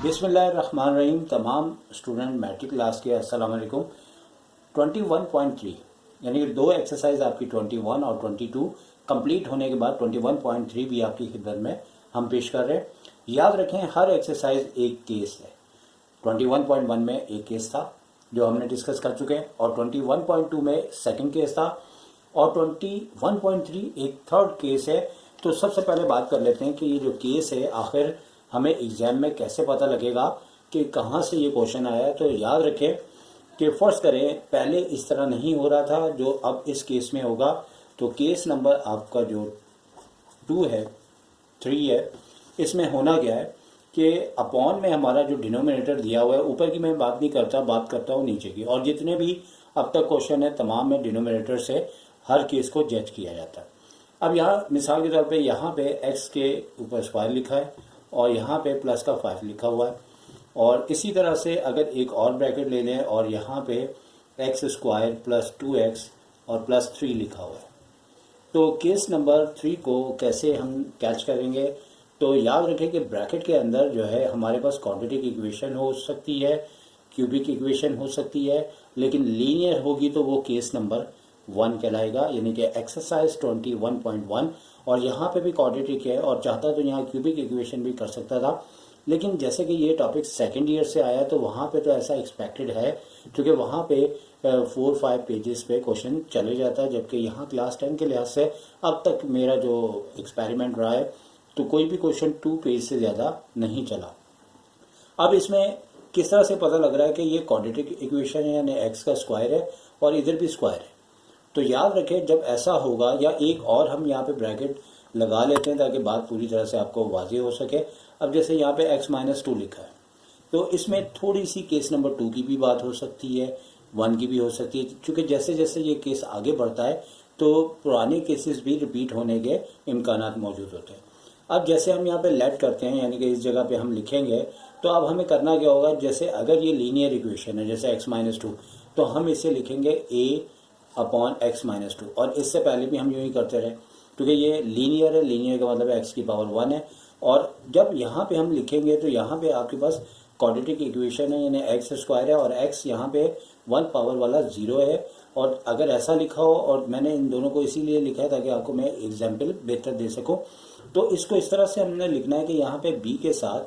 बिस्मिल्लाहिर्रहमानिर्रहीम। तमाम student matric class के अस्सलाम वालेकुम। 21.3 यानी कि दो एक्सरसाइज आपकी 21 और 22 कंप्लीट होने के बाद 21.3 भी आपकी खिदमत में हम पेश कर रहे हैं। याद रखें, हर एक्सरसाइज एक केस है। 21.1 में एक केस था जो हमने डिस्कस कर चुके हैं, और 21.2 में सेकंड केस था, और 21.3 एक थर्ड केस है। तो सबसे पहले बात कर लेते हैं कि ये जो केस है आखिर हमें एग्जाम में कैसे पता लगेगा कि कहाँ से ये क्वेश्चन आया है। तो याद रखें कि फर्ज करें पहले इस तरह नहीं हो रहा था जो अब इस केस में होगा। तो केस नंबर आपका जो 2 है, 3 है, इसमें होना क्या है कि अपॉन में हमारा जो डिनोमिनेटर दिया हुआ है, ऊपर की मैं बात नहीं करता, बात करता हूँ नीचे की। और जितने भी अब तक क्वेश्चन है तमाम में डिनोमिनेटर से हर केस को जज किया जाता है। अब यहाँ मिसाल के तौर पे यहाँ पे x के ऊपर स्क्वायर लिखा है और यहाँ पे प्लस का 5 लिखा हुआ है, और इसी तरह से अगर एक और ब्रैकेट ले लें और यहाँ पे एक्स स्क्वायर प्लस 2x और प्लस 3 लिखा हुआ है। तो केस नंबर 3 को कैसे हम कैच करेंगे? तो याद रखें कि ब्रैकेट के अंदर जो है हमारे पास क्वाड्रेटिक इक्वेशन हो सकती है, क्यूबिक इक्वेशन हो सकती है, लेकिन लीनियर होगी तो वो केस नंबर 1 कहलाएगा, यानी कि एक्सरसाइज 21.1। और यहाँ पे भी क्वाड्रेटिक है, और चाहता तो यहाँ क्यूबिक इक्वेशन भी कर सकता था, लेकिन जैसे कि ये टॉपिक सेकेंड ईयर से आया तो वहाँ पे तो ऐसा एक्सपेक्टेड है, क्योंकि वहाँ पे 4-5 पेजेस पे क्वेश्चन चले जाता है, जबकि यहाँ क्लास 10 के लिहाज से अब तक मेरा जो एक्सपेरिमेंट रहा है तो कोई भी क्वेश्चन 2 पेज से ज़्यादा नहीं चला। अब इसमें किस तरह से पता लग रहा है कि ये क्वाड्रेटिक इक्वेशन है, यानी एक्स का स्क्वायर है और इधर भी स्क्वायर है। तो याद रखें जब ऐसा होगा, या एक और हम यहाँ पे ब्रैकेट लगा लेते हैं ताकि बात पूरी तरह से आपको वाज़ेह हो सके। अब जैसे यहाँ पे x-2 लिखा है, तो इसमें थोड़ी सी केस नंबर 2 की भी बात हो सकती है, 1 की भी हो सकती है, क्योंकि जैसे जैसे ये केस आगे बढ़ता है तो पुराने केसेस भी रिपीट होने के इम्कानात मौजूद होते हैं। अब जैसे हम यहाँ पे लेट करते हैं, यानी कि इस जगह पे हम लिखेंगे, तो अब हमें करना क्या होगा, जैसे अगर ये लीनियर इक्वेशन है जैसे x-2, तो हम इसे लिखेंगे a/x-2, और इससे पहले भी हम यूँ ही करते रहे, क्योंकि ये लीनियर है, लीनियर का मतलब x की पावर 1 है। और जब यहाँ पे हम लिखेंगे तो यहाँ पे आपके पास क्वाड्रेटिक इक्वेशन है, यानी एक्स स्क्वायर है, और x यहाँ पे 1 पावर वाला 0 है। और अगर ऐसा लिखा हो, और मैंने इन दोनों को इसीलिए लिखा है ताकि आपको मैं एग्जाम्पल बेहतर दे सकूँ, तो इसको इस तरह से हमने लिखना है कि यहाँ पे b के साथ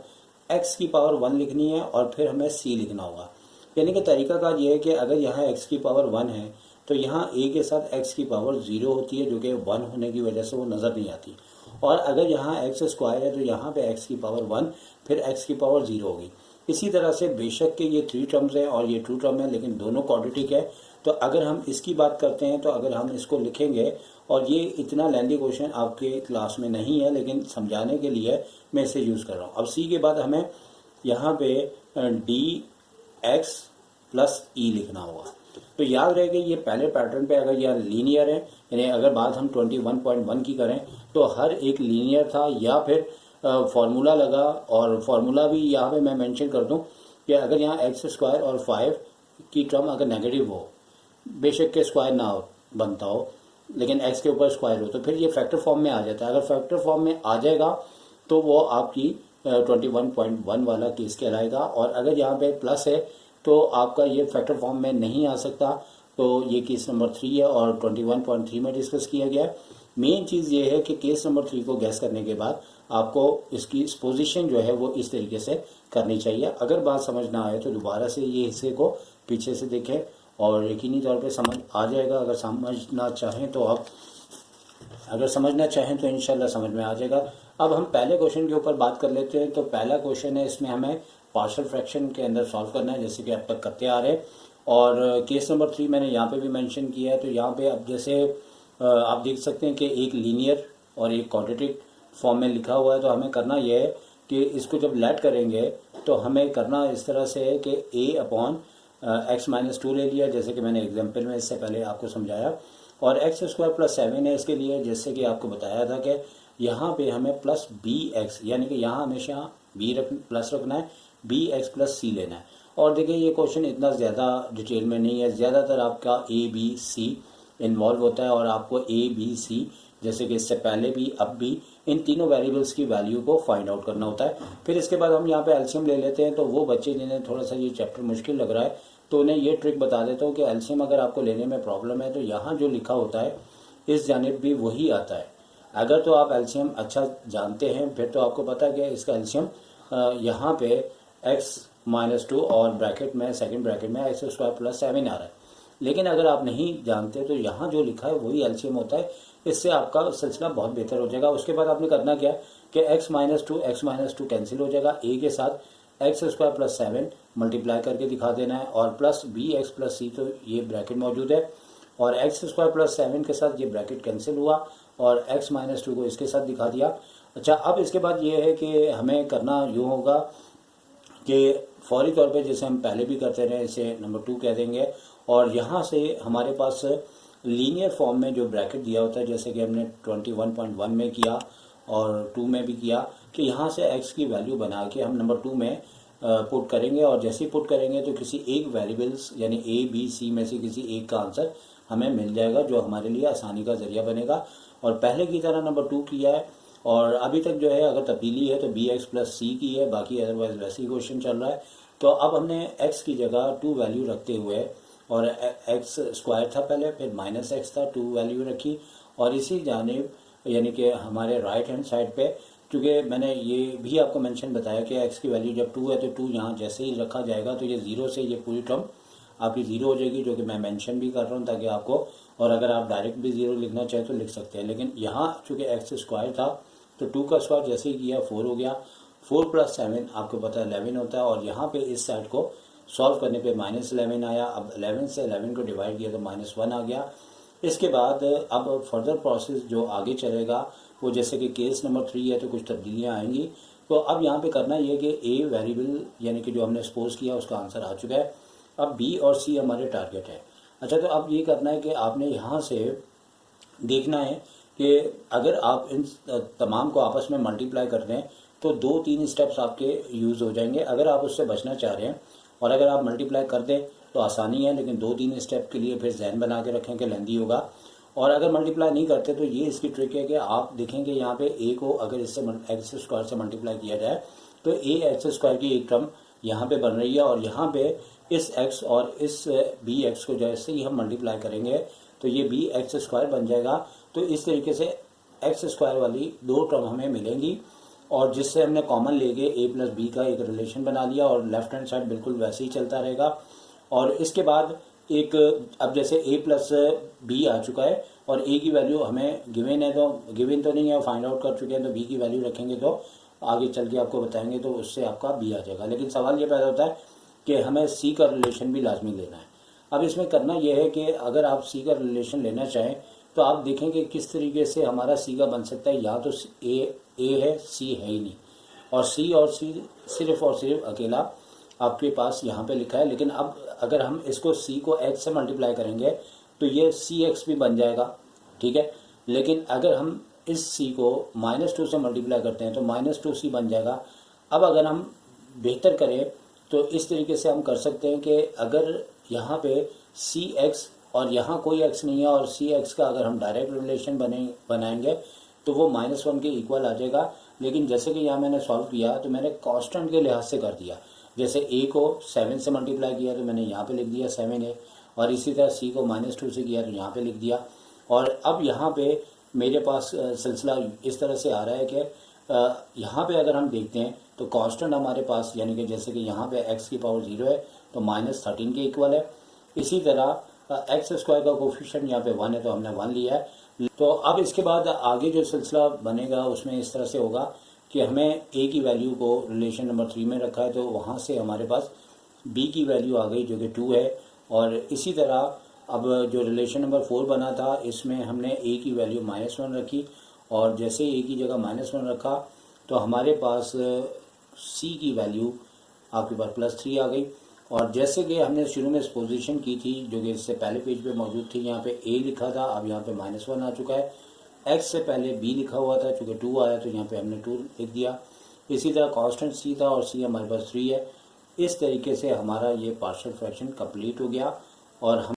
x की पावर 1 लिखनी है और फिर हमें c लिखना होगा। यानी कि तरीकाकार ये है कि अगर यहाँ x की पावर 1 है तो यहाँ a के साथ x की पावर 0 होती है, जो कि 1 होने की वजह से वो नज़र नहीं आती। और अगर यहाँ x स्क्वायर है तो यहाँ पे x की पावर 1 फिर x की पावर 0 होगी। इसी तरह से बेशक के ये 3 टर्म्स हैं और ये 2 टर्म है, लेकिन दोनों क्वाड्रेटिक है। तो अगर हम इसकी बात करते हैं तो अगर हम इसको लिखेंगे, और ये इतना लेंथी क्वेश्चन आपके क्लास में नहीं है, लेकिन समझाने के लिए मैं इसे यूज़ कर रहा हूँ। अब c के बाद हमें यहाँ पे dx प्लस e लिखना होगा। तो याद रहे कि ये पहले पैटर्न पे अगर यह लीनियर है, यानी अगर बात हम 21.1 की करें तो हर एक लीनियर था, या फिर फार्मूला लगा, और फार्मूला भी यहाँ पे मैं मेंशन कर दूँ कि अगर यहाँ एक्स स्क्वायर और 5 की टर्म अगर नेगेटिव हो, बेशक के स्क्वायर ना हो बनता हो, लेकिन एक्स के ऊपर स्क्वायर हो, तो फिर ये फैक्टर फॉर्म में आ जाता है। अगर फैक्टर फॉर्म में आ जाएगा तो वो आपकी 21.1 वाला केस कहलाएगा। और अगर यहाँ पे प्लस है तो आपका ये फैक्टर फॉर्म में नहीं आ सकता, तो ये केस नंबर 3 है और 21.3 में डिस्कस किया गया है। मेन चीज़ ये है कि केस नंबर 3 को गैस करने के बाद आपको इसकी पोजीशन जो है वो इस तरीके से करनी चाहिए। अगर बात समझ ना आए तो दोबारा से ये हिस्से को पीछे से देखें और यकीनी तौर पे समझ आ जाएगा। अगर समझना चाहें तो इंशाल्लाह समझ में आ जाएगा। अब हम पहले क्वेश्चन के ऊपर बात कर लेते हैं। तो पहला क्वेश्चन है, इसमें हमें पार्शियल फ्रैक्शन के अंदर सॉल्व करना है, जैसे कि अब तक करते आ रहे हैं। और केस नंबर 3 मैंने यहाँ पे भी मेंशन किया है। तो यहाँ पे अब जैसे आप देख सकते हैं कि एक लीनियर और एक क्वाड्रेटिक फॉर्म में लिखा हुआ है। तो हमें करना यह है कि इसको जब लेट करेंगे तो हमें करना इस तरह से है कि a/x-2 ले लिया, जैसे कि मैंने एग्जाम्पल में इससे पहले आपको समझाया, और एक्स स्क्वायर प्लस 7 है इसके लिए, जैसे कि आपको बताया था कि यहाँ पे हमें प्लस bx, यानी कि यहाँ हमेशा प्लस रखना है, bx प्लस c लेना है। और देखिए ये क्वेश्चन इतना ज़्यादा डिटेल में नहीं है, ज़्यादातर आपका a b c इन्वॉल्व होता है, और आपको a b c जैसे कि इससे पहले भी अब भी इन तीनों वेरिएबल्स की वैल्यू को फाइंड आउट करना होता है। फिर इसके बाद हम यहाँ पे एलसीएम ले लेते हैं। तो वो बच्चे जिन्हें थोड़ा सा ये चैप्टर मुश्किल लग रहा है तो उन्हें ये ट्रिक बता देता हूँ कि एलसीएम अगर आपको लेने में प्रॉब्लम है तो यहाँ जो लिखा होता है इस जानिब भी वही आता है। अगर तो आप एलसीएम अच्छा जानते हैं फिर तो आपको पता है कि इसका एलसीएम यहाँ पे x-2 और ब्रैकेट में सेकंड ब्रैकेट में x² + 7 आ रहा है। लेकिन अगर आप नहीं जानते तो यहाँ जो लिखा है वही एलसीएम होता है। इससे आपका सिलसिला बहुत बेहतर हो जाएगा। उसके बाद आपने करना क्या कि x-2 कैंसिल हो जाएगा, a के साथ x² + 7 मल्टीप्लाई करके दिखा देना है और प्लस bx + c, तो ये ब्रैकेट मौजूद है और x² + 7 के साथ ये ब्रैकेट कैंसिल हुआ और x-2 को इसके साथ दिखा दिया। अच्छा, अब इसके बाद ये है कि हमें करना यूँ होगा कि फौरी तौर पे जैसे हम पहले भी करते रहे इसे नंबर 2 कह देंगे और यहाँ से हमारे पास लीनियर फॉर्म में जो ब्रैकेट दिया होता है जैसे कि हमने 21.1 में किया और 2 में भी किया कि यहाँ से x की वैल्यू बना के हम नंबर 2 में पुट करेंगे और जैसे ही पुट करेंगे तो किसी एक वेरिएबल्स यानी a b c में से किसी एक का आंसर हमें मिल जाएगा जो हमारे लिए आसानी का जरिया बनेगा। और पहले की तरह नंबर 2 किया है और अभी तक जो है अगर तब्दीली है तो bx + c की है, बाकी अदरवाइज वैसे ही क्वेश्चन चल रहा है। तो अब हमने x की जगह 2 वैल्यू रखते हुए और x² था पहले, फिर -x था, 2 वैल्यू रखी और इसी जानिब यानी कि हमारे राइट हैंड साइड पे, क्योंकि मैंने ये भी आपको मेंशन बताया कि x की वैल्यू जब 2 है तो 2 यहाँ जैसे ही रखा जाएगा तो ये 0 से ये पूरी टर्म आपकी 0 हो जाएगी, जो कि मैं मेंशन भी कर रहा हूँ ताकि आपको, और अगर आप डायरेक्ट भी 0 लिखना चाहें तो लिख सकते हैं। लेकिन यहाँ चूँकि x² था तो 2 का स्क्वायर जैसे ही किया 4 हो गया, 4 + 7 आपको पता है 11 होता है और यहाँ पे इस साइड को सॉल्व करने पे -11 आया। अब 11 से 11 को डिवाइड किया तो -1 आ गया। इसके बाद अब फर्दर प्रोसेस जो आगे चलेगा वो जैसे कि केस नंबर 3 है तो कुछ तब्दीलियाँ आएंगी। तो अब यहाँ पे करना ये कि ए वेरिएबल यानी कि जो हमने सपोज किया उसका आंसर आ चुका है। अब बी और सी हमारे टारगेट है। अच्छा, तो अब ये करना है कि आपने यहाँ से देखना है कि अगर आप इन तमाम को आपस में मल्टीप्लाई कर रहे हैं तो 2-3 स्टेप्स आपके यूज़ हो जाएंगे। अगर आप उससे बचना चाह रहे हैं और अगर आप मल्टीप्लाई कर दें तो आसानी है, लेकिन 2-3 स्टेप के लिए फिर जहन बना के रखें कि लेंदी होगा। और अगर मल्टीप्लाई नहीं करते तो ये इसकी ट्रिक है कि आप देखेंगे यहाँ पे a को अगर इससे x² से मल्टीप्लाई किया जाए तो ax² की एक टर्म यहाँ पे बन रही है और यहाँ पे इस x और इस bx को जैसे ही हम मल्टीप्लाई करेंगे तो ये bx² बन जाएगा। तो इस तरीके से x² वाली 2 टर्म हमें मिलेंगी और जिससे हमने कॉमन लेके a + b का एक रिलेशन बना लिया और लेफ्ट हैंड साइड बिल्कुल वैसे ही चलता रहेगा। और इसके बाद एक अब जैसे a + b आ चुका है और a की वैल्यू हमें गिवन है, तो गिवन तो नहीं है, फाइंड आउट कर चुके हैं, तो b की वैल्यू रखेंगे तो आगे चल के आपको बताएंगे तो उससे आपका b आ जाएगा। लेकिन सवाल ये पैदा होता है कि हमें c का रिलेशन भी लाजमी लेना है। अब इसमें करना यह है कि अगर आप c का रिलेशन लेना चाहें तो आप देखेंगे किस तरीके से हमारा c का बन सकता है। या तो a है, c है ही नहीं, और c सिर्फ और सिर्फ अकेला आपके पास यहाँ पे लिखा है। लेकिन अब अगर हम इसको c को x से मल्टीप्लाई करेंगे तो ये cx भी बन जाएगा, ठीक है। लेकिन अगर हम इस c को -2 से मल्टीप्लाई करते हैं तो -2c बन जाएगा। अब अगर हम बेहतर करें तो इस तरीके से हम कर सकते हैं कि अगर यहाँ पे cx और यहाँ कोई x नहीं है और cx का अगर हम डायरेक्ट रिलेशन बनाएंगे तो वो -1 के इक्वल आ जाएगा। लेकिन जैसे कि यहाँ मैंने सॉल्व किया तो मैंने कांस्टेंट के लिहाज से कर दिया। जैसे a को 7 से मल्टीप्लाई किया तो मैंने यहाँ पे लिख दिया 7a, और इसी तरह c को -2 से किया तो यहाँ पे लिख दिया। और अब यहाँ पे मेरे पास सिलसिला इस तरह से आ रहा है कि यहाँ पे अगर हम देखते हैं तो कांस्टेंट हमारे पास यानी कि जैसे कि यहाँ पे x की पावर 0 है तो -13 के इक्वल है। इसी तरह x² का कोफिशिएंट यहाँ पे 1 है तो हमने 1 लिया है। तो अब इसके बाद आगे जो सिलसिला बनेगा उसमें इस तरह से होगा कि हमें a की वैल्यू को रिलेशन नंबर 3 में रखा है तो वहाँ से हमारे पास b की वैल्यू आ गई जो कि 2 है। और इसी तरह अब जो रिलेशन नंबर 4 बना था इसमें हमने a की वैल्यू -1 रखी और जैसे ही a की जगह -1 रखा तो हमारे पास c की वैल्यू आपके पास +3 आ गई। और जैसे कि हमने शुरू में पोजीशन की थी जो कि इससे पहले पेज पे मौजूद थी, यहाँ पे a लिखा था, अब यहाँ पे -1 आ चुका है। x से पहले b लिखा हुआ था, चूँकि 2 आया तो यहाँ पे हमने 2 लिख दिया। इसी तरह कांस्टेंट c था और c हमारे पास 3 है। इस तरीके से हमारा ये पार्शियल फ्रैक्शन कंप्लीट हो गया और हम